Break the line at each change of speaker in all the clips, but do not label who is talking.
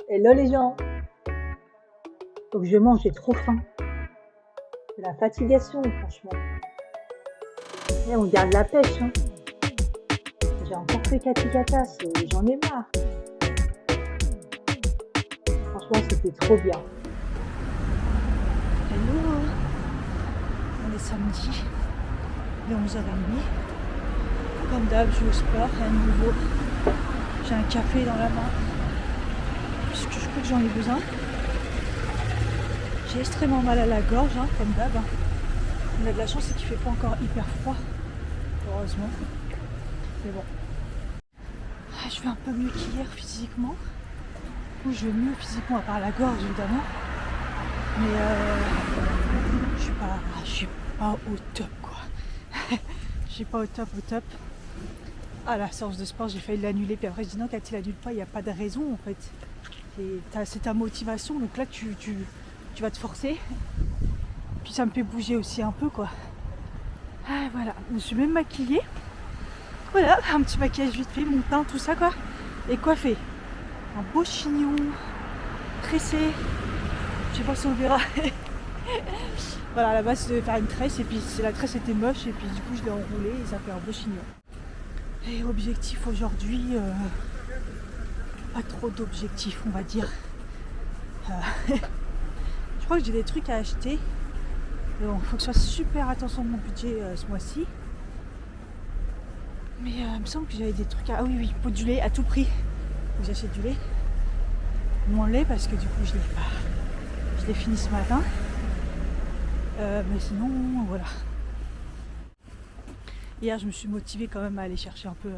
Hello les gens, faut que je mange, j'ai trop faim. C'est la fatigation, franchement. Et on garde la pêche, hein. J'ai encore fait Katikata, j'en ai marre. Franchement, c'était trop bien.
Hello, on est samedi, il est 11h30. Comme d'hab, je vais au sport, à nouveau. J'ai un café dans la main, puisque je crois que j'en ai besoin. J'ai extrêmement mal à la gorge, hein, comme d'hab. On a de la chance, c'est qu'il fait pas encore hyper froid, heureusement. Mais bon. Je vais un peu mieux qu'hier physiquement. Ou je vais mieux physiquement, à part la gorge évidemment. Mais je suis pas au top quoi. Je suis pas au top. À la séance de sport, j'ai failli l'annuler. Puis après, je dis non, quand tu l'annules pas, il n'y a pas de raison en fait. C'est ta motivation. Donc là, tu vas te forcer. Puis ça me fait bouger aussi un peu quoi. Ah, voilà, je me suis même maquillée. Voilà, un petit maquillage vite fait, mon teint, tout ça quoi. Et coiffée. Un beau chignon, tressé. Je sais pas si on verra. Voilà, à la base, je devais faire une tresse. Et puis la tresse était moche. Et puis du coup, je l'ai enroulée et ça fait un beau chignon. Et objectif aujourd'hui, pas trop d'objectifs, on va dire. Je crois que j'ai des trucs à acheter. Bon, faut que je fasse super attention à mon budget ce mois-ci. Mais il me semble que j'avais des trucs à... Ah oui, pot du lait à tout prix. Faut que j'achète du lait. Mon lait parce que du coup je l'ai pas. Je l'ai fini ce matin. Mais sinon, voilà. Hier, je me suis motivée quand même à aller chercher un peu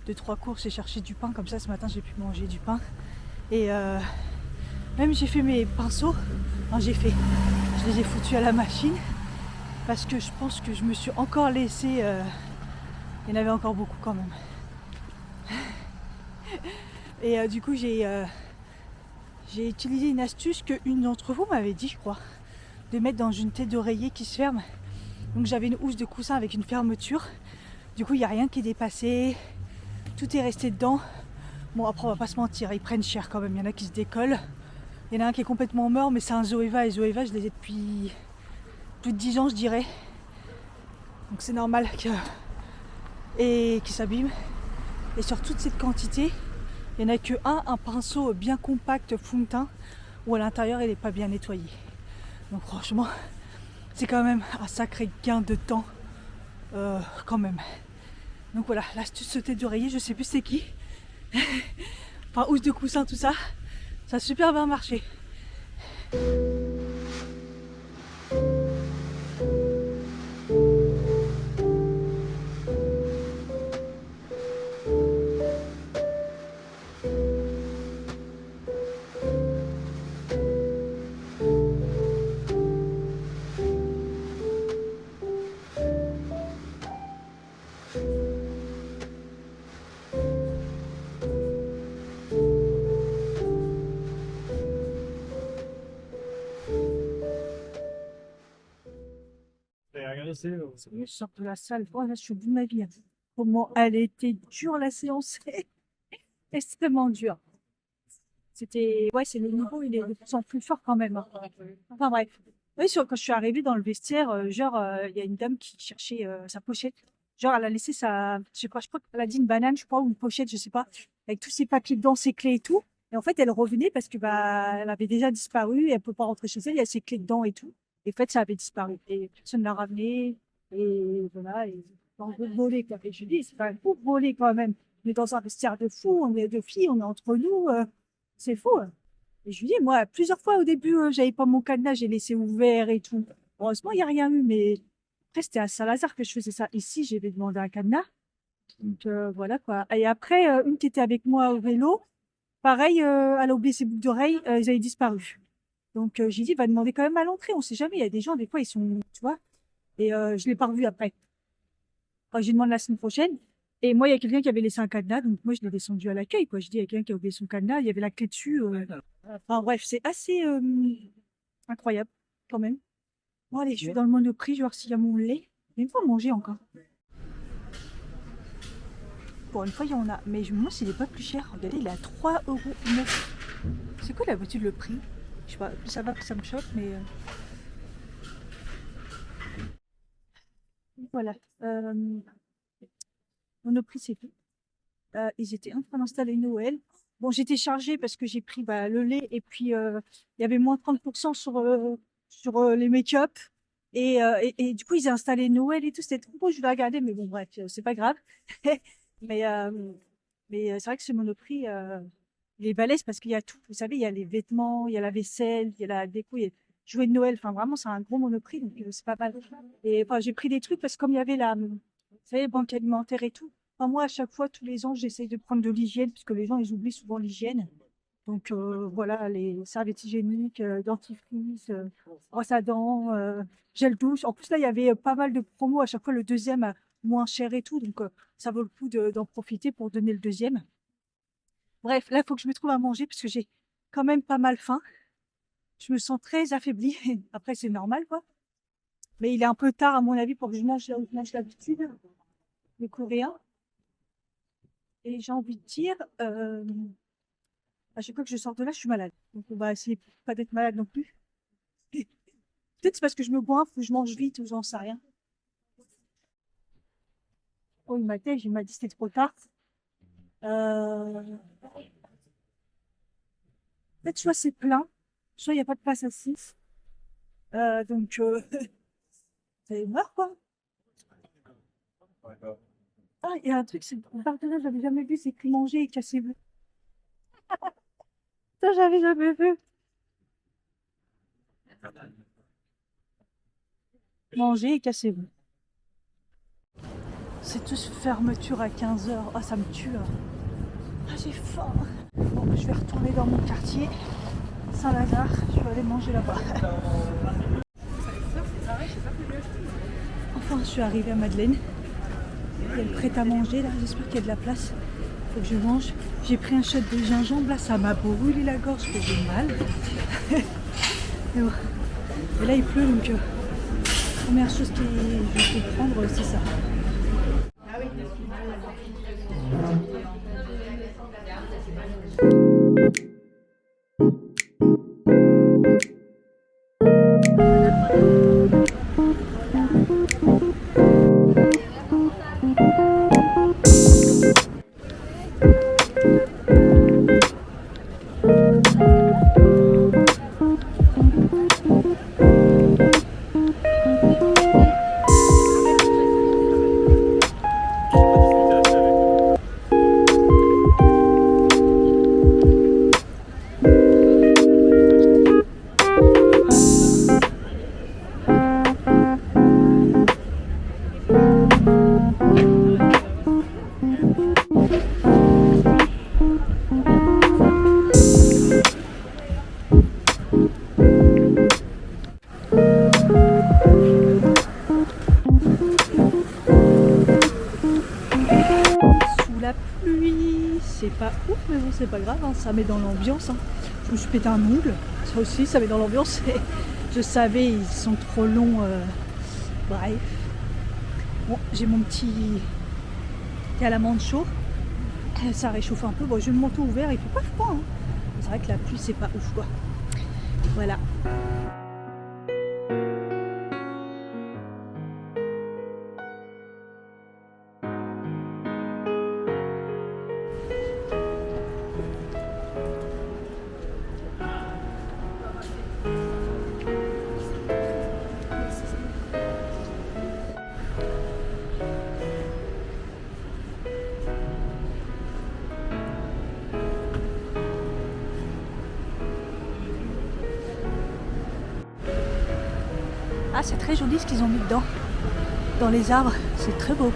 2-3 courses et chercher du pain. Comme ça, ce matin, j'ai pu manger du pain. Et même j'ai fait mes pinceaux. Non, je les ai foutus à la machine. Parce que je pense que je me suis encore laissé... il y en avait encore beaucoup quand même. Et du coup, j'ai utilisé une astuce qu'une d'entre vous m'avait dit, je crois. De mettre dans une tête d'oreiller qui se ferme. Donc j'avais une housse de coussin avec une fermeture. Du coup, il n'y a rien qui est dépassé. Tout est resté dedans. Bon, après, on va pas se mentir, ils prennent cher quand même. Il y en a qui se décollent. Il y en a un qui est complètement mort, mais c'est un Zoeva. Et Zoeva, je les ai depuis plus de 10 ans, je dirais. Donc c'est normal qu'il s'abîme. Et sur toute cette quantité, il n'y en a que un pinceau bien compact fond de teint où à l'intérieur il n'est pas bien nettoyé. Donc franchement, c'est quand même un sacré gain de temps quand même. Donc voilà, l'astuce sauter d'oreiller, je sais plus c'est qui. Enfin, housse de coussin, tout ça, ça a super bien marché. Je sors de la salle, oh là je suis au bout de ma vie. Comment elle était dure la séance, extrêmement dure. C'était, ouais, c'est le niveau, il est de plus en plus fort quand même, hein. Enfin bref. Oui, quand je suis arrivée dans le vestiaire, il y a une dame qui cherchait sa pochette. Genre, elle a laissé sa, je crois qu'elle a dit une banane, je crois, ou une pochette, je sais pas, avec tous ses papiers dedans, ses clés et tout. Et en fait, elle revenait parce que bah, elle avait déjà disparu et elle peut pas rentrer chez elle, il y a ses clés dedans et tout. Et en fait, ça avait disparu. Et personne l'a ramené. Et voilà, et on veut voler, quoi. Et je dis, c'est pas un fou de voler quand même. On est dans un vestiaire de fous, on est deux filles, on est entre nous, c'est fou, hein. Et je lui dis, moi, plusieurs fois au début, j'avais pas mon cadenas, j'ai laissé ouvert et tout. Heureusement, il n'y a rien eu, mais après, c'était à Saint-Lazare que je faisais ça. Ici, j'avais demandé un cadenas. Donc, voilà, quoi. Et après, une qui était avec moi au vélo, pareil, elle a oublié ses boucles d'oreilles, ils avaient disparu. Donc, j'ai dit, va demander quand même à l'entrée, on sait jamais, il y a des gens, des fois, ils sont, tu vois. Et je l'ai pas revu après. Enfin, j'ai demandé la semaine prochaine. Et moi, il y a quelqu'un qui avait laissé un cadenas, donc moi, je l'ai descendu à l'accueil, quoi. Je dis, il y a quelqu'un qui a oublié son cadenas, il y avait la clé dessus. Enfin, bref, c'est assez incroyable, quand même. Bon, allez, je vais dans le Monoprix, je vais voir s'il y a mon lait. Il y a une fois manger encore. Pour une fois, il y en a. Mais je me demande s'il est pas plus cher. Regardez, il est à 3,9 €. C'est quoi d'habitude le prix? Je sais pas, ça va que ça me choque, mais voilà. Monoprix, c'est tout. Ils étaient en train d'installer Noël. Bon, j'étais chargée parce que j'ai pris le lait et puis il y avait moins 30% sur les make-up. Et du coup, ils ont installé Noël et tout. C'était trop beau, je l'ai regardé, mais bon, bref, c'est pas grave. Mais, c'est vrai que ce Monoprix, il est balèze parce qu'il y a tout. Vous savez, il y a les vêtements, il y a la vaisselle, il y a la déco, il y a jouets de Noël. Enfin, vraiment, c'est un gros Monoprix, donc c'est pas mal. Et enfin, j'ai pris des trucs parce que comme il y avait vous savez, banque alimentaire et tout. Enfin, moi, à chaque fois, tous les ans, j'essaye de prendre de l'hygiène puisque les gens, ils oublient souvent l'hygiène. Donc voilà, les serviettes hygiéniques, dentifrice, brosse à dents, gel douche. En plus, là, il y avait pas mal de promos. À chaque fois, le deuxième moins cher et tout. Donc ça vaut le coup d'en profiter pour donner le deuxième. Bref, là, il faut que je me trouve à manger parce que j'ai quand même pas mal faim. Je me sens très affaiblie. Après, c'est normal, quoi. Mais il est un peu tard, à mon avis, pour que je mange là où je mange d'habitude, les Coréens. Et j'ai envie de dire, à chaque fois que je sors de là, je suis malade. Donc on va essayer pas d'être malade non plus. Peut-être c'est parce que je me goinfre ou je mange vite ou j'en sais rien. Oh, il m'a dit que c'était trop tard. Euh... Peut-être soit c'est plein, soit il n'y a pas de place assise. Donc, vous allez voir quoi. Ah, il y a un truc, c'est le partenaire, j'avais jamais vu, c'est écrit manger et cassez-vous. Ça, j'avais jamais vu. Manger et cassez-vous. C'est tous fermeture à 15 h. Ah, ça me tue. Hein. Ah, j'ai faim. Bon, je vais retourner dans mon quartier, Saint-Lazare. Je vais aller manger là-bas. Enfin, je suis arrivée à Madeleine. Il y a le prêt à manger là. J'espère qu'il y a de la place. Faut que je mange. J'ai pris un shot de gingembre. Là, ça m'a brûlé la gorge, que j'ai mal. Et, bon. Et là, il pleut, donc la première chose que je vais prendre, c'est ça. C'est pas ouf, mais bon, c'est pas grave, hein, ça met dans l'ambiance. Hein. Je me suis pété un ongle, ça aussi, ça met dans l'ambiance. Je savais, ils sont trop longs. Bref. Bon, j'ai mon petit calamande chaud. Ça réchauffe un peu. Bon, j'ai le manteau ouvert, il fait pas froid. Hein. C'est vrai que la pluie, c'est pas ouf, quoi. Voilà. Ah, c'est très joli ce qu'ils ont mis dedans. Dans les arbres, c'est très beau.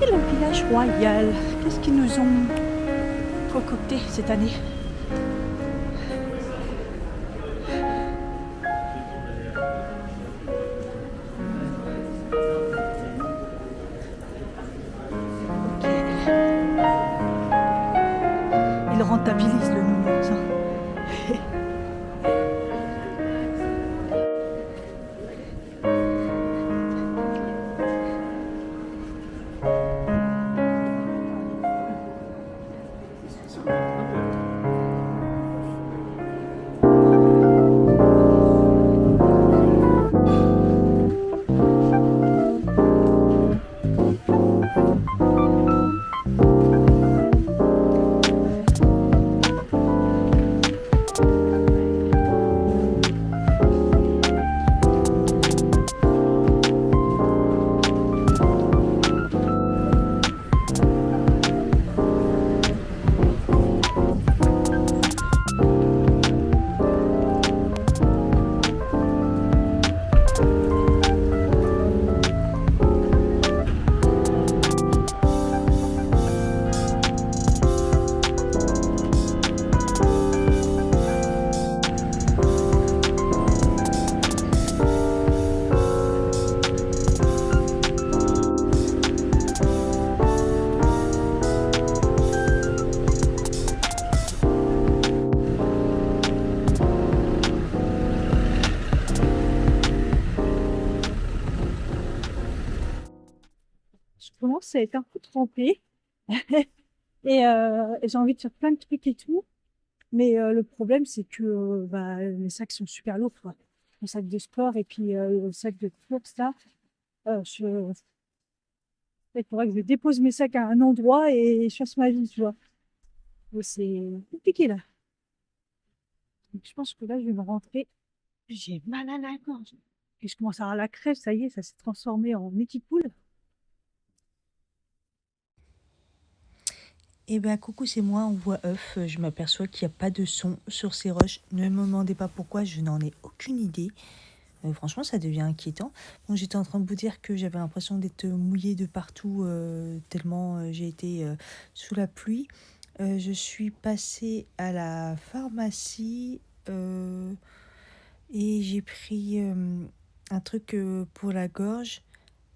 Et le village royal, qu'est-ce qu'ils nous ont concocté cette année? Ok. Ils rentabilisent le nounours, hein. Je commence à être un peu trempée et j'ai envie de faire plein de trucs et tout. Mais le problème, c'est que bah, les sacs sont super lourds, quoi. Le sac de sport et puis le sac de course, là. Je... Il faudrait que je dépose mes sacs à un endroit et je fasse ma vie, tu vois. Donc, c'est compliqué, là. Donc, je pense que là, je vais me rentrer. J'ai mal à la gorge. Et je commence à avoir la crève, ça y est, ça s'est transformé en équipoule.
Eh ben coucou, c'est moi en voix off. Je m'aperçois qu'il n'y a pas de son sur ces roches. Ne me demandez pas pourquoi, je n'en ai aucune idée. Franchement, ça devient inquiétant. Donc j'étais en train de vous dire que j'avais l'impression d'être mouillée de partout, tellement j'ai été sous la pluie. Je suis passée à la pharmacie et j'ai pris un truc pour la gorge.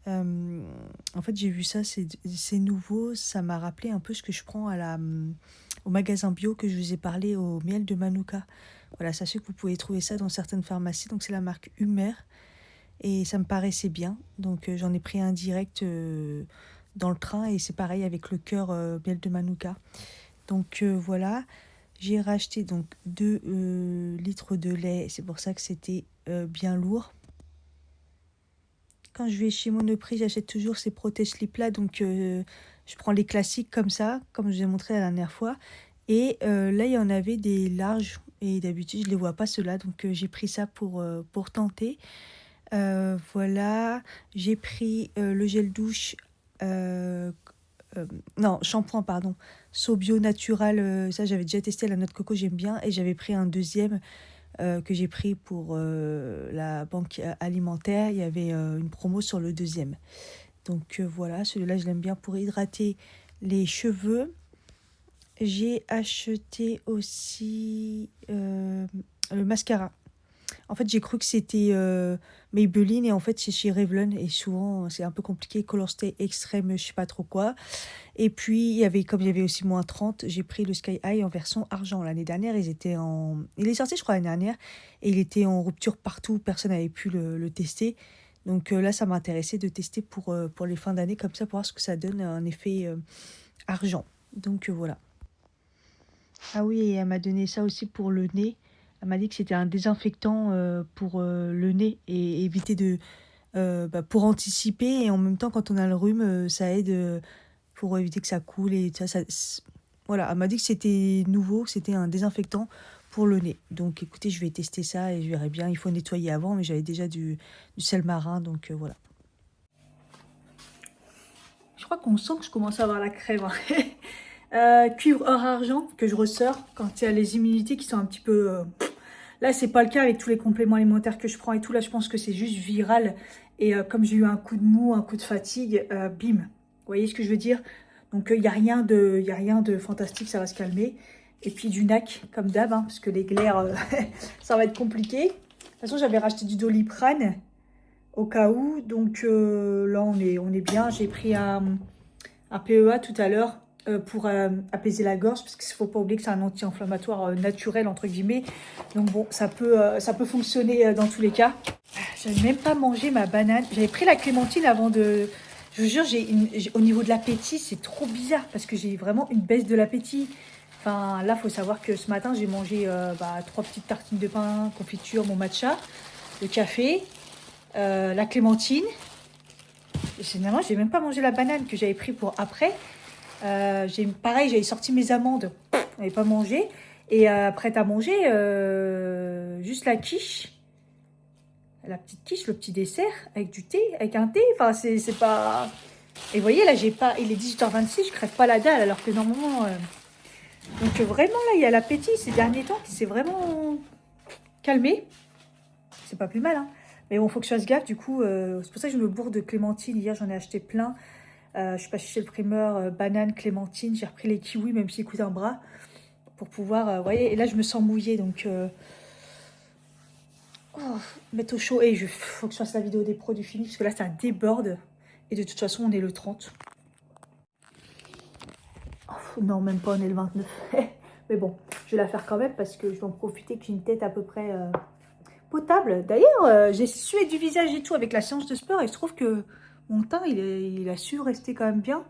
En fait, j'ai vu ça, c'est nouveau. Ça m'a rappelé un peu ce que je prends au magasin bio que je vous ai parlé, au miel de Manuka. Voilà, sachez que vous pouvez trouver ça dans certaines pharmacies. Donc, c'est la marque Humer. Et ça me paraissait bien. Donc, j'en ai pris un direct dans le train. Et c'est pareil avec le cœur miel de Manuka. Donc, voilà. J'ai racheté donc 2 litres de lait. C'est pour ça que c'était bien lourd. Quand je vais chez Monoprix, j'achète toujours ces protège-slips là. Donc, je prends les classiques comme ça, comme je vous ai montré la dernière fois. Et là, il y en avait des larges. Et d'habitude, je ne les vois pas ceux-là. Donc, j'ai pris ça pour tenter. Voilà. J'ai pris le gel douche. Non, shampoing, pardon. Sobio Natural. Ça, j'avais déjà testé à la noix de coco, j'aime bien. Et j'avais pris un deuxième que j'ai pris pour la banque alimentaire. Il y avait une promo sur le deuxième. Donc voilà, celui-là, je l'aime bien pour hydrater les cheveux. J'ai acheté aussi le mascara. En fait, j'ai cru que c'était Maybelline et en fait, c'est chez Revlon. Et souvent, c'est un peu compliqué. Color Stay Extreme, je sais pas trop quoi. Et puis, comme il y avait aussi moins 30, j'ai pris le Sky High en version argent. L'année dernière, il est sorti, je crois, l'année dernière. Et il était en rupture partout. Personne n'avait pu le tester. Donc là, ça m'intéressait de tester pour les fins d'année, comme ça, pour voir ce que ça donne, un effet argent. Donc voilà. Ah oui, et elle m'a donné ça aussi pour le nez. Elle m'a dit que c'était un désinfectant pour le nez et éviter pour anticiper. Et en même temps, quand on a le rhume, ça aide pour éviter que ça coule. Et voilà, elle m'a dit que c'était nouveau, que c'était un désinfectant pour le nez. Donc écoutez, je vais tester ça et je verrai bien. Il faut nettoyer avant, mais j'avais déjà du sel marin, donc voilà.
Je crois qu'on sent que je commence à avoir la crève, hein. Cuivre or argent que je ressors quand il y a les immunités qui sont un petit peu... Là, c'est pas le cas avec tous les compléments alimentaires que je prends et tout. Là, je pense que c'est juste viral. Et comme j'ai eu un coup de mou, un coup de fatigue, bim.
voyez ce que je veux dire? Donc, il n'y a rien de fantastique, ça va se calmer. Et puis du NAC, comme d'hab, hein, parce que les glaires, ça va être compliqué. De toute façon, j'avais racheté du Doliprane au cas où. Donc là, on est bien. J'ai pris un PEA tout à l'heure pour apaiser la gorge, parce qu'il ne faut pas oublier que c'est un anti-inflammatoire naturel, entre guillemets. Donc bon, ça peut fonctionner dans tous les cas. J'avais même pas mangé ma banane. J'avais pris la clémentine avant de... Je vous jure, au niveau de l'appétit, c'est trop bizarre, parce que j'ai vraiment une baisse de l'appétit. Enfin, là, il faut savoir que ce matin, j'ai mangé 3 petites tartines de pain, confiture, mon matcha, le café, la clémentine. Et finalement, j'ai même pas mangé la banane que j'avais pris pour après. Pareil, j'avais sorti mes amandes, je n'avais pas mangé. Et prête à manger, juste la quiche, la petite quiche, le petit dessert avec du thé, avec un thé. Enfin, c'est pas... Et vous voyez, là, il est 18h26, je crève pas la dalle, alors que normalement... Donc vraiment, là, il y a l'appétit ces derniers temps qui s'est vraiment calmé. C'est pas plus mal, hein. Mais bon, faut que je fasse gaffe, du coup, c'est pour ça que je me bourre de clémentine. Hier, j'en ai acheté plein. Je suis passée chez le primeur, banane, clémentine. J'ai repris les kiwis, même s'ils coûtent un bras, pour pouvoir, vous voyez, et là, je me sens mouillée, donc... mettre au chaud. Et il faut que je fasse la vidéo des produits finis, parce que là, ça déborde. Et de toute façon, on est le 30. Non, même pas, on est le 29. Mais bon, je vais la faire quand même, parce que je vais en profiter que j'ai une tête à peu près... potable. D'ailleurs, j'ai sué du visage et tout avec la séance de sport et je trouve que mon teint, il a su rester quand même bien.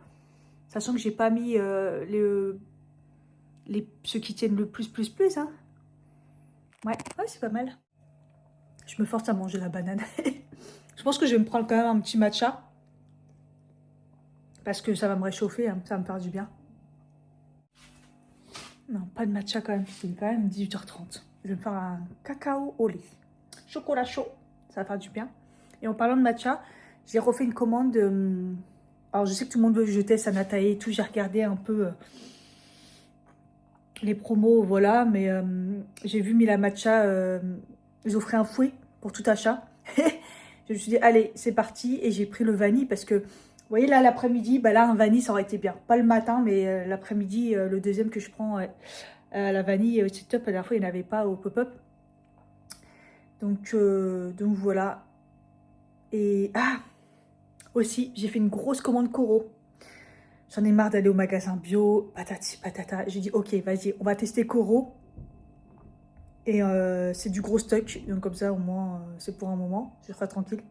Sachant que j'ai pas mis ceux qui tiennent le plus, hein. Ouais, c'est pas mal. Je me force à manger la banane. Je pense que je vais me prendre quand même un petit matcha. Parce que ça va me réchauffer, hein, ça va me faire du bien. Non, pas de matcha quand même, c'est quand même 18h30. Je vais me faire un cacao au lait. Chocolat chaud, ça va faire du bien. Et en parlant de matcha, j'ai refait une commande. Alors je sais que tout le monde veut que je teste Anatae et tout. J'ai regardé un peu les promos, voilà. Mais j'ai vu Mila Matcha, ils offraient un fouet pour tout achat. Je me suis dit, allez, c'est parti. Et j'ai pris le vanille parce que, vous voyez là, l'après-midi, bah là, un vanille, ça aurait été bien. Pas le matin, mais l'après-midi, le deuxième que je prends, la vanille, c'est top. La dernière fois, il n'y en avait pas au pop-up. Donc voilà. Et aussi, j'ai fait une grosse commande Coro. J'en ai marre d'aller au magasin bio, patati patata. J'ai dit, ok, vas-y, on va tester Coro. Et c'est du gros stock. Donc comme ça, au moins, c'est pour un moment. Je serai tranquille.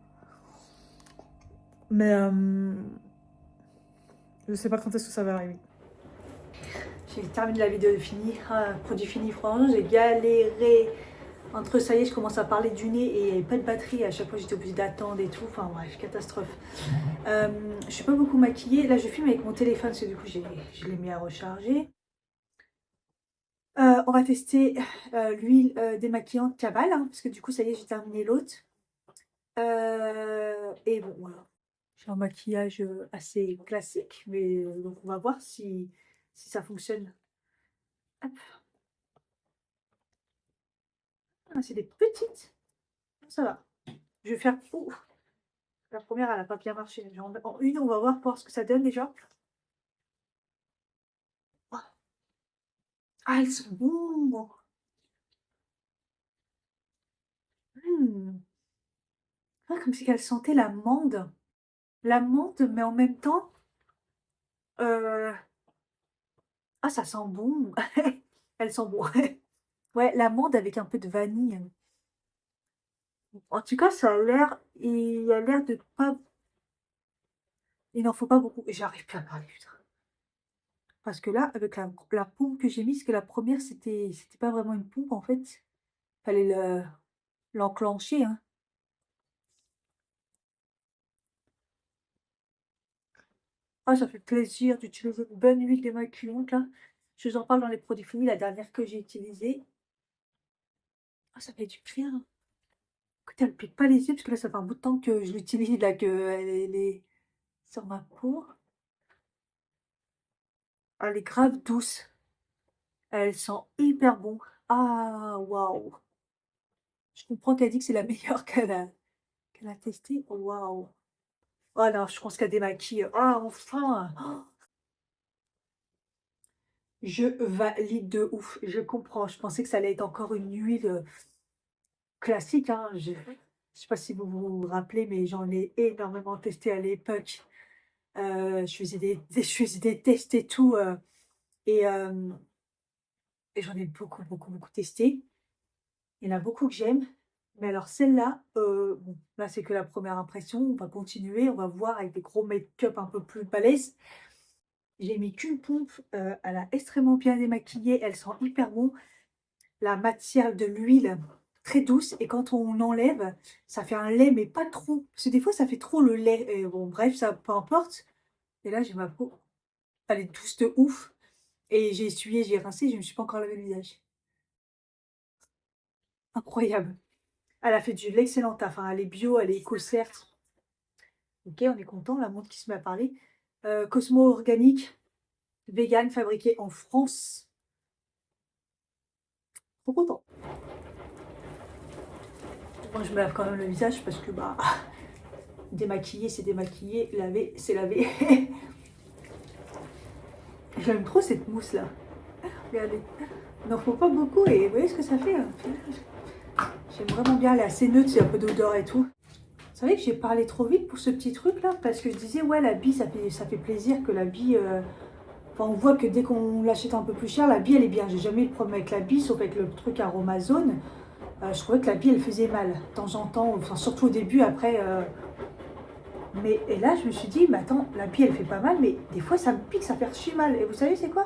Mais je sais pas quand est-ce que ça va arriver. J'ai terminé la vidéo finie. Produit fini, franchement, j'ai galéré. Entre ça y est, je commence à parler du nez et il n'y avait pas de batterie. À chaque fois, j'étais obligée d'attendre et tout. Enfin bref, catastrophe. Je suis pas beaucoup maquillée. Là, je filme avec mon téléphone parce que du coup, je l'ai mis à recharger. On va tester l'huile démaquillante Caval, hein, parce que du coup, ça y est, j'ai terminé l'autre. Et bon, voilà. J'ai un maquillage assez classique, mais donc on va voir si ça fonctionne. Hop. Ah, c'est des petites. Ça va. Je vais faire... Ouh, la première, elle n'a pas bien marché. En une, on va voir ce que ça donne déjà. Ah, elles sont bonnes. Comme si elle sentait l'amande. L'amande, mais en même temps... euh, Ah, ça sent bon. Elles sont bon. Ouais, l'amande avec un peu de vanille. En tout cas, ça a l'air... Il a l'air de pas... Il n'en faut pas beaucoup. J'arrive plus à parler, putain. Parce que là, avec la pompe que j'ai mise, que la première, c'était pas vraiment une pompe, en fait. Fallait l'enclencher, hein. Ah, ça fait plaisir d'utiliser une bonne huile démaquillante, là. Je vous en parle dans les produits finis, la dernière que j'ai utilisée. Ah, ça fait du bien. Écoutez, elle ne pique pas les yeux, parce que là, ça fait un bout de temps que je l'utilise, là, qu'elle est sur ma peau. Elle est grave douce. Elle sent hyper bon. Ah, waouh. Je comprends qu'elle dit que c'est la meilleure qu'elle a testée. Waouh.
Oh non, je pense qu'elle démaquille. Ah, enfin! Je valide de ouf. Je comprends. Je pensais que ça allait être encore une huile classique, hein. Je sais pas si vous vous rappelez, mais j'en ai énormément testé à l'époque. Je faisais je faisais des tests et tout, et, euh, et j'en ai beaucoup, beaucoup, beaucoup testé. Il y en a beaucoup que j'aime. Mais alors celle-là, bon, là c'est que la première impression. On va continuer, on va voir avec des gros make-up un peu plus balèzes. J'ai mis qu'une pompe, elle a extrêmement bien démaquillé, elle sent hyper bon. La matière de l'huile, très douce, et quand on enlève, ça fait un lait, mais pas trop. Parce que des fois, ça fait trop le lait. Et bon, bref, ça, peu importe. Et là, j'ai ma peau, elle est douce de ouf. Et j'ai essuyé, j'ai rincé, je me suis pas encore lavé le visage. Incroyable. Elle a fait de l'excellent taf, hein. Elle est bio, elle est éco, certes. Ok, on est content, la montre qui se met à parler. Cosmo organique, vegan, fabriqué en France. Trop content. Moi, je me lave quand même le visage parce que, bah, démaquiller, c'est démaquiller, laver, c'est laver. J'aime trop cette mousse là. Regardez. Il n'en faut pas beaucoup et vous voyez ce que ça fait, hein. J'aime vraiment bien, elle est assez neutre, il y a un peu d'odeur et tout. Vous savez que j'ai parlé trop vite pour ce petit truc là parce que je disais ouais la bille ça fait plaisir que la bille. Enfin on voit que dès qu'on l'achète un peu plus cher, la bille elle est bien. J'ai jamais eu de problème avec la bille sauf avec le truc Aromazone. Je trouvais que la bille elle faisait mal de temps en temps, enfin surtout au début après. Mais et là je me suis dit mais attends la bille elle fait pas mal mais des fois ça me pique, ça fait archi mal. Et vous savez c'est quoi?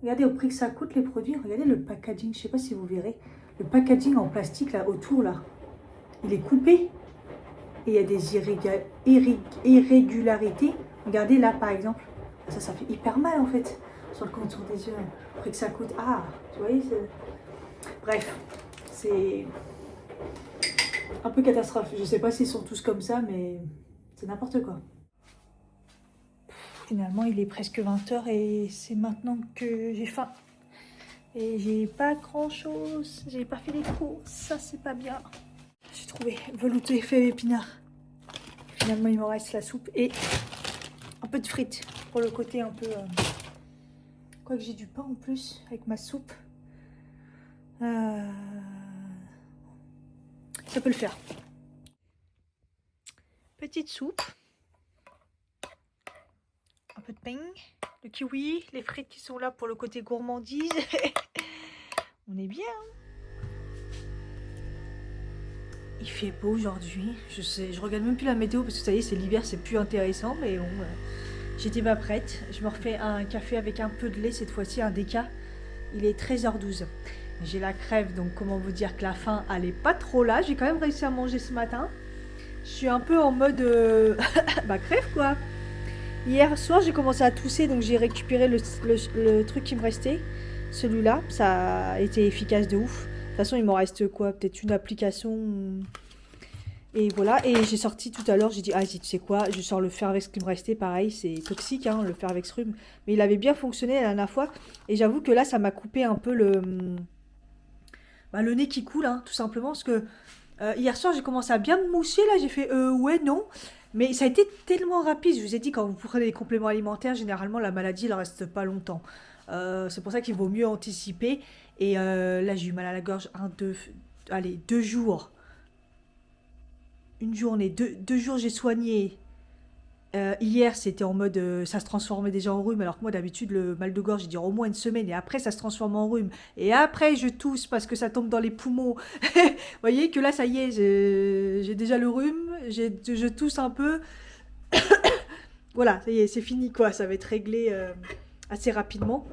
Regardez au prix que ça coûte les produits, regardez le packaging, je sais pas si vous verrez. Le packaging en plastique là autour là, il est coupé et il y a des irrégularités. Regardez là par exemple, ça fait hyper mal en fait sur le contour des yeux. Le prix que ça coûte, ah, tu vois, bref, c'est un peu catastrophe. Je sais pas s'ils sont tous comme ça, mais c'est n'importe quoi. Finalement, il est presque 20h et c'est maintenant que j'ai faim. Et j'ai pas grand chose, j'ai pas fait les courses, ça c'est pas bien. J'ai trouvé velouté fait épinards. Finalement il me reste la soupe et un peu de frites pour le côté un peu... Quoique j'ai du pain en plus avec ma soupe. Ça peut le faire. Petite soupe. Un peu de pain, le kiwi, les frites qui sont là pour le côté gourmandise. On est bien. Il fait beau aujourd'hui. Je regarde même plus la météo parce que ça y est, c'est l'hiver, c'est plus intéressant. Mais bon, j'étais pas prête. Je me refais un café avec un peu de lait cette fois-ci, un déca. Il est 13h12. J'ai la crève, donc comment vous dire que la faim, elle est pas trop là. J'ai quand même réussi à manger ce matin. Je suis un peu en mode bah crève quoi. Hier soir, j'ai commencé à tousser, donc j'ai récupéré le truc qui me restait. Celui-là, ça a été efficace de ouf. De toute façon, il m'en reste quoi? Peut-être une application. Et voilà, et j'ai sorti tout à l'heure, j'ai dit, ah, tu sais quoi, je sors le fer avec ce qui me restait, pareil, c'est toxique, hein, le fer avec ce rhume. Mais il avait bien fonctionné la dernière fois. Et j'avoue que là, ça m'a coupé un peu le nez qui coule, hein, tout simplement, parce que hier soir, j'ai commencé à bien me mousser, là, j'ai fait, ouais, non. Mais ça a été tellement rapide, je vous ai dit, quand vous prenez des compléments alimentaires, généralement, la maladie, elle reste pas longtemps. C'est pour ça qu'il vaut mieux anticiper. Et là, j'ai eu mal à la gorge, allez, 2 jours. Une journée, deux jours, j'ai soigné. Hier, c'était en mode, ça se transformait déjà en rhume, alors que moi, d'habitude, le mal de gorge, j'ai dit au moins une semaine, et après, ça se transforme en rhume. Et après, je tousse parce que ça tombe dans les poumons. Vous voyez que là, ça y est, j'ai déjà le rhume, je tousse un peu. Voilà, ça y est, c'est fini, quoi. Ça va être réglé assez rapidement.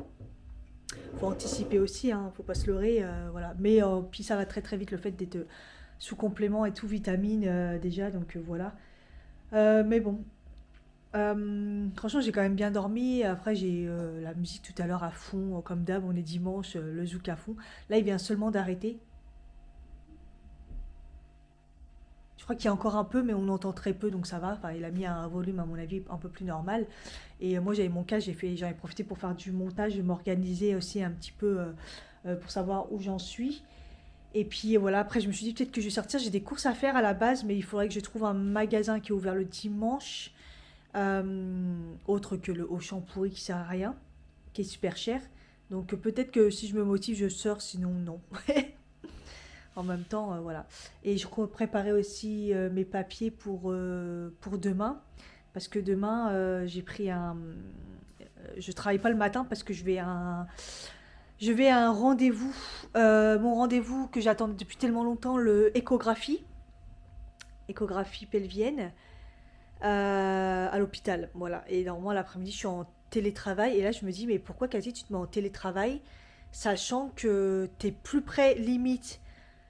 Faut anticiper aussi, hein, faut pas se leurrer, voilà. Mais puis ça va très très vite le fait d'être sous complément et tout, vitamines déjà, donc voilà. Mais bon, franchement j'ai quand même bien dormi. Après j'ai la musique tout à l'heure à fond, comme d'hab, on est dimanche, le zouk à fond. Là il vient seulement d'arrêter. Je crois qu'il y a encore un peu, mais on entend très peu, donc ça va. Enfin, il a mis un volume, à mon avis, un peu plus normal. Et moi, j'avais mon cas, j'en ai profité pour faire du montage, de m'organiser aussi un petit peu pour savoir où j'en suis. Et puis voilà, après, je me suis dit peut-être que je vais sortir. J'ai des courses à faire à la base, mais il faudrait que je trouve un magasin qui est ouvert le dimanche.
autre que le Auchan pourri qui sert à rien, qui est super cher. Donc peut-être que si je me motive, je sors, sinon non. En même temps, voilà. Et je préparais aussi mes papiers pour demain. Parce que demain, j'ai pris un... je travaille pas le matin parce que je vais à un rendez-vous. Mon rendez-vous que j'attends depuis tellement longtemps, le échographie pelvienne, à l'hôpital. Voilà. Et normalement, l'après-midi, je suis en télétravail. Et là, je me dis, mais pourquoi, Cathy, tu te mets en télétravail, sachant que t'es plus près, limite,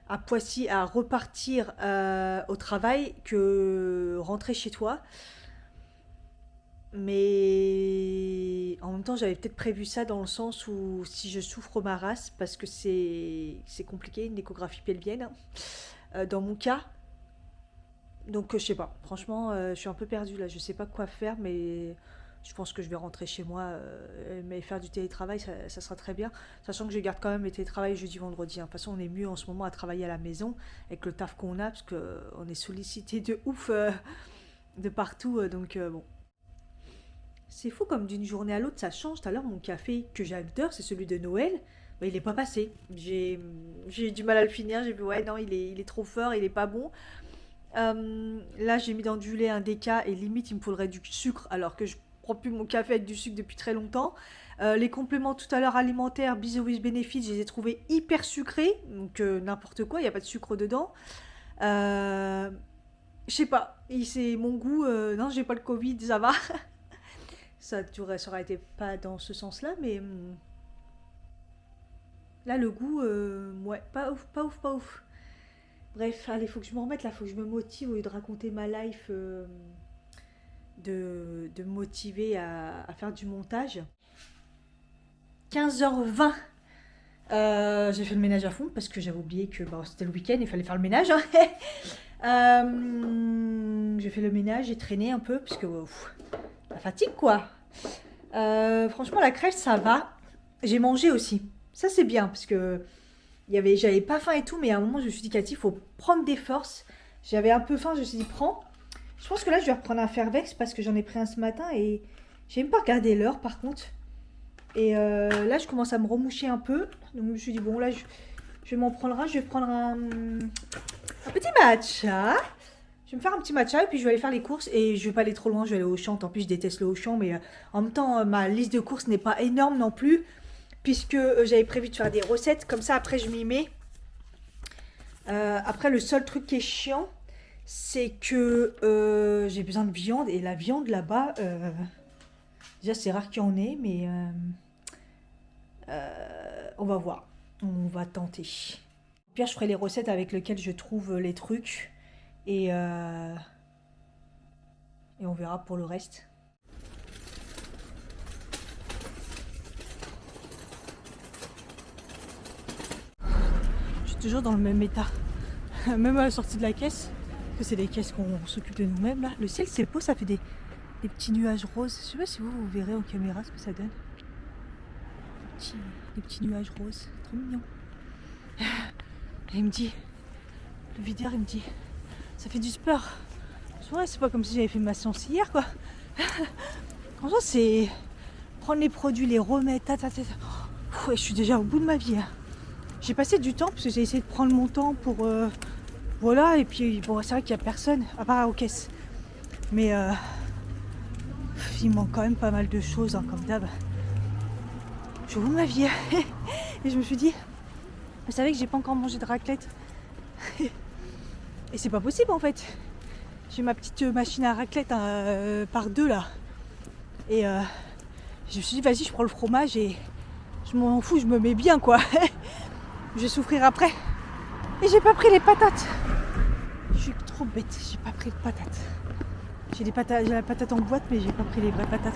à Poissy, à repartir au travail que rentrer chez toi. Mais en même temps, j'avais peut-être prévu ça dans le sens où si je souffre ma race, parce que c'est compliqué, une échographie pelvienne, hein, dans mon cas. Donc, je sais pas. Franchement, je suis un peu perdue là. Je sais pas quoi faire, mais je pense que je vais rentrer chez moi. Mais faire du télétravail, ça sera très bien. Sachant que je garde quand même les télétravail jeudi, vendredi, hein. De toute façon, on est mieux en ce moment à travailler à la maison avec le taf qu'on a, parce qu'on est sollicité de ouf de partout. Donc, bon. C'est fou comme d'une journée à l'autre, ça change. Tout à l'heure, mon café que j'adore, c'est celui de Noël. Mais il n'est pas passé. J'ai du mal à le finir. J'ai vu, ouais, non, il est trop fort, il est pas bon. Là, j'ai mis dans du lait un déca et limite, il me faudrait du sucre alors que je prends plus mon café avec du sucre depuis très longtemps. Les compléments tout à l'heure alimentaires, Biz with Benefit, je les ai trouvés hyper sucrés. Donc, n'importe quoi, il n'y a pas de sucre dedans. Je sais pas, c'est mon goût. Non, j'ai pas le Covid, ça va. Ça aurait été pas dans ce sens-là, mais là, le goût, ouais, pas ouf, pas ouf, pas ouf. Bref, allez, faut que je me remette là, faut que je me motive au lieu de raconter ma life, de me motiver à faire du montage. 15h20, j'ai fait le ménage à fond parce que j'avais oublié que c'était le week-end, il fallait faire le ménage. Hein. J'ai fait le ménage, j'ai traîné un peu parce que la fatigue quoi. Franchement, la crèche ça va. J'ai mangé aussi. Ça c'est bien parce que j'avais pas faim et tout, mais à un moment je me suis dit, Cathy, il faut prendre des forces. J'avais un peu faim, je me suis dit, prends. Je pense que là je vais reprendre un Fairvex parce que j'en ai pris un ce matin et j'ai même pas regardé l'heure par contre. Et là je commence à me remoucher un peu. Donc je me suis dit, bon là je vais m'en prendre un. Je vais prendre un petit matcha. Je vais me faire un petit matcha et puis je vais aller faire les courses. Et je vais pas aller trop loin, je vais aller au Auchan. Tant pis, je déteste le Auchan, mais en même temps, ma liste de courses n'est pas énorme non plus. Puisque j'avais prévu de faire des recettes. Comme ça, après, je m'y mets. Après, le seul truc qui est chiant, c'est que j'ai besoin de viande. Et la viande là-bas, déjà, c'est rare qu'il y en ait, mais on va voir. On va tenter. Au pire, je ferai les recettes avec lesquelles je trouve les trucs. Et on verra pour le reste. Je suis toujours dans le même état. Même à la sortie de la caisse. Parce que c'est des caisses qu'on s'occupe de nous-mêmes là. Le ciel c'est beau, ça fait des petits nuages roses. Je sais pas si vous verrez en caméra ce que ça donne. Des petits nuages roses. Trop mignon. Et il me dit, le videur il me dit, ça fait du sport. Ouais, c'est pas comme si j'avais fait ma séance hier quoi. Franchement c'est prendre les produits, les remettre, je suis déjà au bout de ma vie. Hein. J'ai passé du temps parce que j'ai essayé de prendre mon temps pour voilà, et puis bon c'est vrai qu'il n'y a personne à part aux caisses. Mais il manque quand même pas mal de choses hein, comme d'hab. Je suis au bout de ma vie. Et je me suis dit, vous savez que j'ai pas encore mangé de raclette. Et c'est pas possible en fait. J'ai ma petite machine à raclette par deux là. Et je me suis dit vas-y je prends le fromage et je m'en fous, je me mets bien quoi. Je vais souffrir après. Et j'ai pas pris les patates. Je suis trop bête, j'ai pas pris les patates. J'ai la patate en boîte mais j'ai pas pris les vraies patates.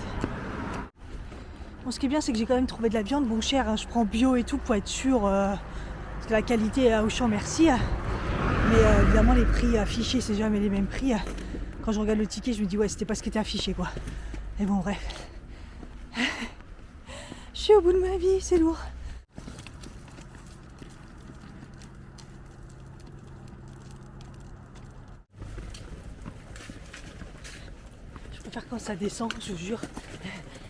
Bon, ce qui est bien c'est que j'ai quand même trouvé de la viande bon chère. Hein. Je prends bio et tout pour être sûr. Parce que la qualité au champ merci. Mais évidemment les prix affichés c'est jamais les mêmes prix. Quand je regarde le ticket je me dis ouais c'était pas ce qui était affiché quoi. Et bon bref. Je suis au bout de ma vie, c'est lourd. Je préfère quand
ça descend, je vous jure.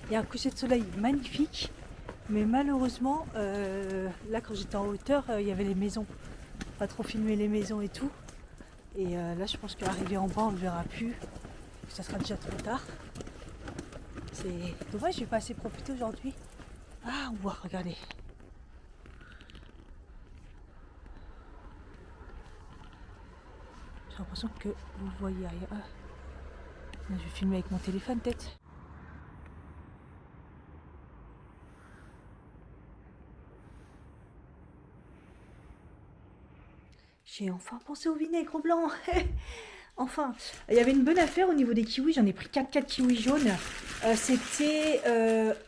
Il y a un coucher de soleil magnifique. Mais malheureusement, là quand j'étais en hauteur, il y avait les maisons. Pas trop filmer les maisons et tout. Et là je pense qu'arriver en bas on ne le verra plus. Ça sera déjà trop tard. C'est dommage, j'ai pas assez profité aujourd'hui. Ah ouah, regardez. J'ai l'impression que vous voyez rien. Ah. Là, je vais filmer avec mon téléphone peut-être. J'ai enfin pensé au vinaigre blanc. Enfin, il y avait une bonne affaire au niveau des kiwis. J'en ai pris 4 kiwis jaunes. C'était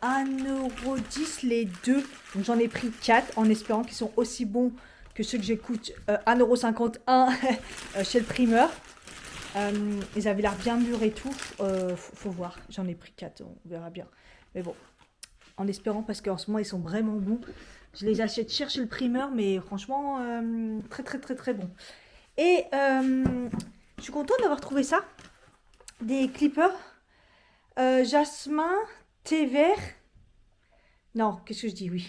1,10 € les deux. Donc j'en ai pris 4 en espérant qu'ils sont aussi bons que ceux que j'écoute 1,51 € chez le primeur. Ils avaient l'air bien mûrs et tout. Faut voir. J'en ai pris 4. On verra bien. Mais bon, en espérant parce qu'en ce moment ils sont vraiment bons. Je les achète cher chez le primeur, mais franchement, très très très très bon. Et je suis contente d'avoir trouvé ça. Des clippers. Jasmin, thé vert. Non, qu'est-ce que je dis? Oui.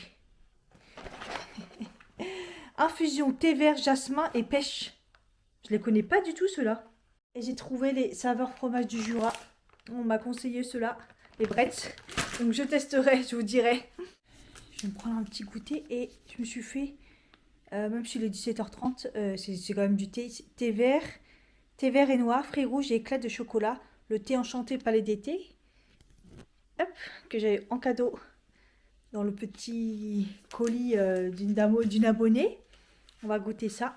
Infusion, thé vert, jasmin et pêche. Je les connais pas du tout ceux-là. Et j'ai trouvé les saveurs fromage du Jura. On m'a conseillé ceux-là, les Bretts. Donc je testerai, je vous dirai. Je vais me prendre un petit goûter et je me suis fait, même si il est 17h30, c'est quand même du thé vert et noir, fruits rouges et éclats de chocolat. Le thé enchanté palais d'été. Hop, que j'avais en cadeau dans le petit colis d'une abonnée. On va goûter ça.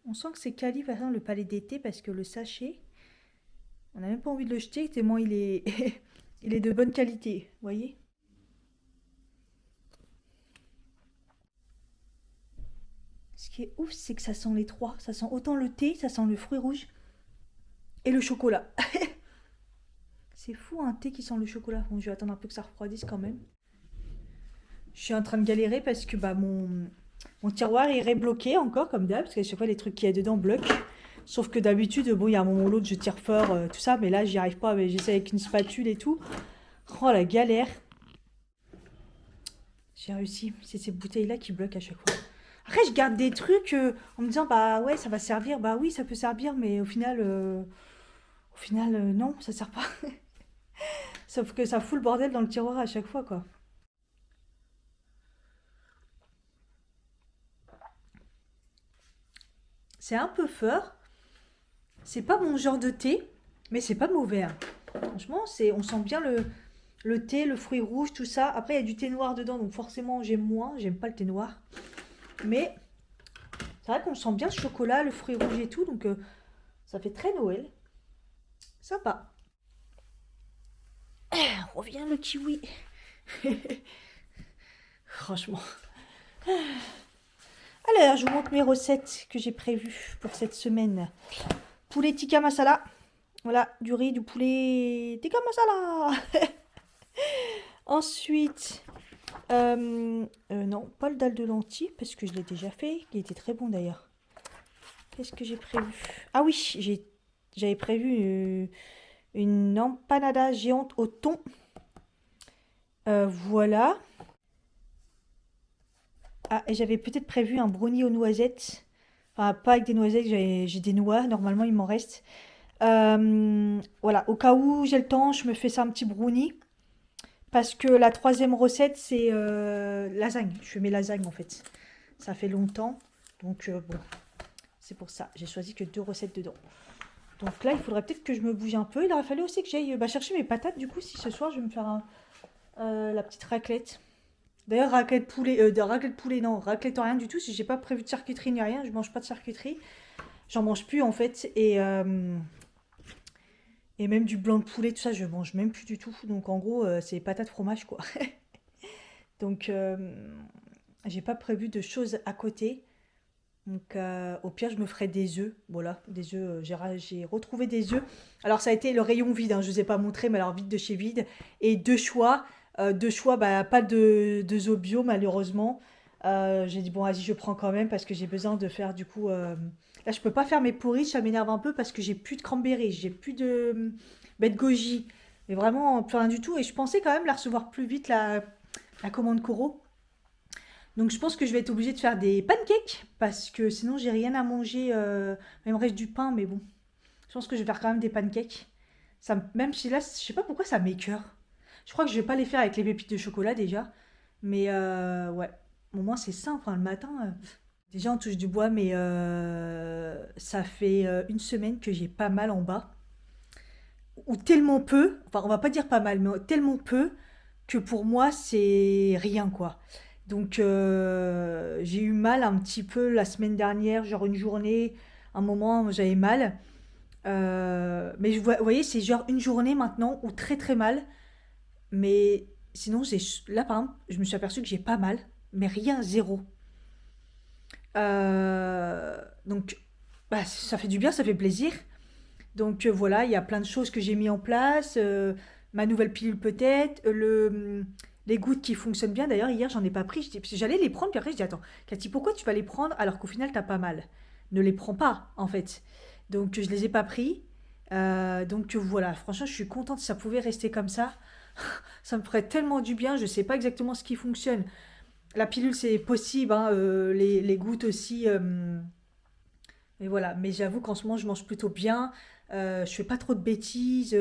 On sent que c'est quali, par exemple, le palais d'été, parce que le sachet, on n'a même pas envie de le jeter, tellement il est, il est de bonne qualité, vous voyez. Ce qui est ouf, c'est que ça sent les trois. Ça sent autant le thé, ça sent le fruit rouge et le chocolat. C'est fou, un thé qui sent le chocolat. Bon, je vais attendre un peu que ça refroidisse quand même. Je suis en train de galérer parce que bah, mon tiroir est bloqué encore, comme d'hab, parce qu'à chaque fois, les trucs qu'il y a dedans bloquent. Sauf que d'habitude, bon, il y a un moment ou l'autre, je tire fort, tout ça, mais là, j'y arrive pas. J'essaie avec une spatule et tout. Oh, la galère. J'ai réussi. C'est ces bouteilles-là qui bloquent à chaque fois. Après, je garde des trucs en me disant, bah ouais, ça va servir. Bah oui, ça peut servir, mais au final, non, ça sert pas. Sauf que ça fout le bordel dans le tiroir à chaque fois, quoi. C'est un peu fort. C'est pas mon genre de thé, mais c'est pas mauvais, hein. Franchement, on sent bien le thé, le fruit rouge, tout ça. Après, il y a du thé noir dedans, donc forcément, j'aime moins. J'aime pas le thé noir. Mais c'est vrai qu'on sent bien le chocolat, le fruit rouge et tout, donc ça fait très Noël. Sympa. Revient le kiwi. Franchement. Alors, je vous montre mes recettes que j'ai prévues pour cette semaine. Poulet tikka masala. Voilà, du riz, du poulet tikka masala. Ensuite, non, pas le dalle de lentilles, parce que je l'ai déjà fait, qui était très bon d'ailleurs. Qu'est-ce que j'ai prévu? Ah oui, j'avais prévu une empanada géante au thon. Voilà. Ah, et j'avais peut-être prévu un brownie aux noisettes. Enfin, pas avec des noisettes, j'ai des noix, normalement il m'en reste. Voilà, au cas où j'ai le temps, je me fais ça un petit brownie. Parce que la troisième recette, c'est lasagne. Je fais mes lasagnes en fait. Ça fait longtemps. Donc bon, c'est pour ça. J'ai choisi que 2 recettes dedans. Donc là, il faudrait peut-être que je me bouge un peu. Il aurait fallu aussi que j'aille chercher mes patates. Du coup, si ce soir, je vais me faire la petite raclette. D'ailleurs, raclette poulet, non, raclette en rien du tout. Si j'ai pas prévu de charcuterie ni rien, je mange pas de charcuterie. J'en mange plus en fait. Et même du blanc de poulet, tout ça, je mange même plus du tout. Donc en gros, c'est patates fromage quoi. Donc j'ai pas prévu de choses à côté. Donc au pire, je me ferai des œufs. Voilà, des œufs. J'ai retrouvé des œufs. Alors ça a été le rayon vide, hein, je vous ai pas montré, mais alors vide de chez vide. Et deux choix, bah, pas de œufs bio malheureusement. J'ai dit bon, vas-y, je prends quand même parce que j'ai besoin de faire du coup
Là, je peux pas faire mes porridge, ça m'énerve un peu parce que j'ai plus de cranberry, j'ai plus de baies de goji. Mais vraiment, plus rien du tout. Et je pensais quand même la recevoir plus vite, la commande Coro. Donc je pense que je vais être obligée de faire des pancakes parce que sinon j'ai rien à manger. Il me reste du pain, mais bon. Je pense que je vais faire quand même des pancakes. Même si là, je sais pas pourquoi ça m'écœure. Je crois que je vais pas les faire avec les pépites de chocolat déjà. Mais ouais, au moins c'est simple, hein, le matin. Déjà on touche du bois, mais ça fait une semaine que j'ai pas mal en bas. Ou tellement peu, enfin on va pas dire pas mal, mais tellement peu que pour moi c'est rien quoi. Donc j'ai eu mal un petit peu la semaine dernière, genre une journée, un moment j'avais mal. Mais vous voyez, c'est genre une journée maintenant ou très très mal. Mais sinon, là par exemple, je me suis aperçue que j'ai pas mal, mais rien, zéro. Donc, bah, ça fait du bien, ça fait plaisir. Donc voilà, il y a plein de choses que j'ai mis en place. Ma nouvelle pilule peut-être, les gouttes qui fonctionnent bien. D'ailleurs, hier, j'en ai pas pris. Parce que j'allais les prendre, puis après, je dis, attends, Cathy, pourquoi tu vas les prendre alors qu'au final, t'as pas mal? Ne les prends pas, en fait. Donc, je les ai pas pris. Donc voilà, franchement, je suis contente si ça pouvait rester comme ça. Ça me ferait tellement du bien. Je sais pas exactement ce qui fonctionne. La pilule, c'est possible, hein, les gouttes aussi. Mais voilà, mais j'avoue qu'en ce moment, je mange plutôt bien. Je fais pas trop de bêtises.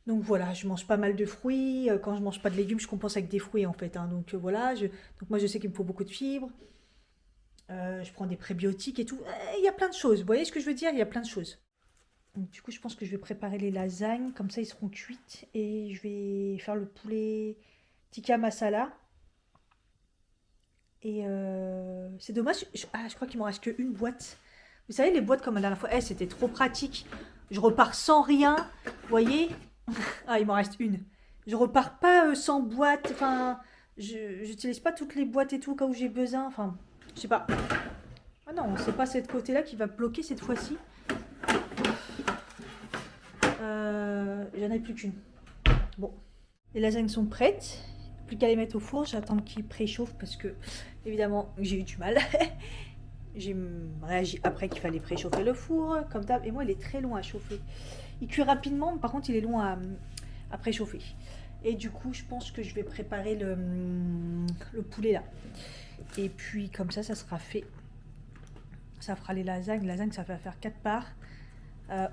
Donc voilà, je mange pas mal de fruits. Quand je mange pas de légumes, je compense avec des fruits en fait, hein. Donc voilà, donc moi je sais qu'il me faut beaucoup de fibres. Je prends des prébiotiques et tout. Il y a plein de choses. Vous voyez ce que je veux dire? Il y a plein de choses. Donc, du coup, je pense que je vais préparer les lasagnes. Comme ça, ils seront cuites. Et je vais faire le poulet tikka masala. Et c'est dommage. Je crois qu'il m'en reste qu'une boîte. Vous savez, les boîtes comme la dernière fois, c'était trop pratique. Je repars sans rien. Vous voyez? Ah, il m'en reste une. Je repars pas sans boîte. Enfin, je n'utilise pas toutes les boîtes et tout au cas où j'ai besoin. Enfin, je sais pas. Ah non, c'est pas cette côté-là qui va bloquer cette fois-ci. J'en ai plus qu'une. Bon. Les lasagnes sont prêtes. Plus qu'à les mettre au four. J'attends qu'ils préchauffent parce que, évidemment, j'ai eu du mal. J'ai réagi après qu'il fallait préchauffer le four, comme d'hab. Et moi, il est très long à chauffer. Il cuit rapidement, mais par contre, il est long à préchauffer. Et du coup, je pense que je vais préparer le poulet là. Et puis, comme ça sera fait. Ça fera les lasagnes. Les lasagnes, ça va faire 4 parts.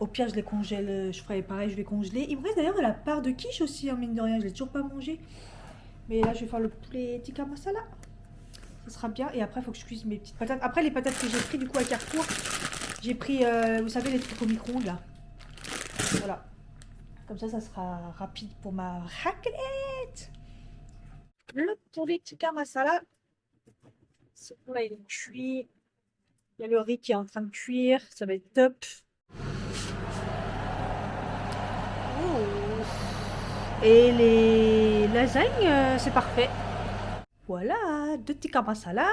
Au pire, je les congèle. Je ferai pareil, je vais congeler. Il me reste d'ailleurs la part de quiche aussi, hein, mine de rien. Je l'ai toujours pas mangé. Mais là, je vais faire le poulet tikka masala. Ça sera bien. Et après, il faut que je cuise mes petites patates. Après, les patates que j'ai pris du coup à Carrefour, j'ai pris, vous savez, les trucs au micro-ondes là. Voilà. Comme ça sera rapide pour ma raclette. Le poulet tikka masala. Là, il est cuit. Il y a le riz qui est en train de cuire. Ça va être top. Et les lasagnes, c'est parfait. Voilà, 2 tikka masala,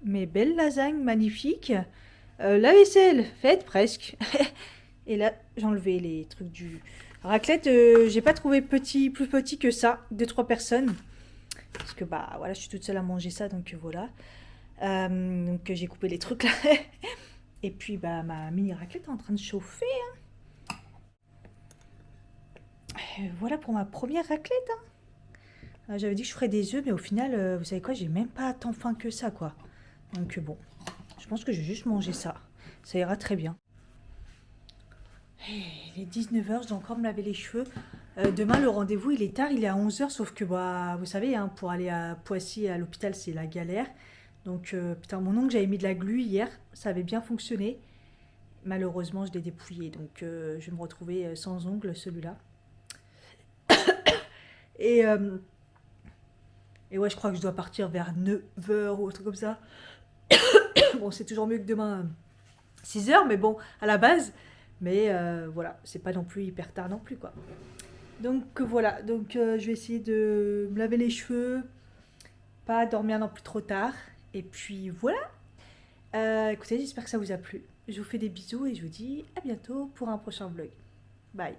mes belles lasagnes magnifiques. La vaisselle faite presque. Et là, j'ai enlevé les trucs du raclette. J'ai pas trouvé plus petit que ça, 2-3 personnes. Parce que bah voilà, je suis toute seule à manger ça, donc voilà. Donc j'ai coupé les trucs là. Et puis bah ma mini raclette est en train de chauffer, hein. Voilà pour ma première raclette, hein. J'avais dit que je ferais des œufs, mais au final, vous savez quoi, j'ai même pas tant faim que ça, quoi. Donc bon, je pense que je vais juste manger ça. Ça ira très bien. Il est 19h, je dois encore me laver les cheveux. Demain, le rendez-vous, il est tard, il est à 11h, sauf que, bah, vous savez, hein, pour aller à Poissy, à l'hôpital, c'est la galère. Donc, putain, mon ongle, j'avais mis de la glu hier, ça avait bien fonctionné. Malheureusement, je l'ai dépouillé, donc je vais me retrouver sans ongle, celui-là. Et ouais, je crois que je dois partir vers 9h ou un truc comme ça. Bon, c'est toujours mieux que demain 6h, mais bon, à la base. Mais voilà, c'est pas non plus hyper tard non plus, quoi. Donc voilà, donc je vais essayer de me laver les cheveux, pas dormir non plus trop tard. Et puis voilà. Écoutez, j'espère que ça vous a plu. Je vous fais des bisous et je vous dis à bientôt pour un prochain vlog. Bye.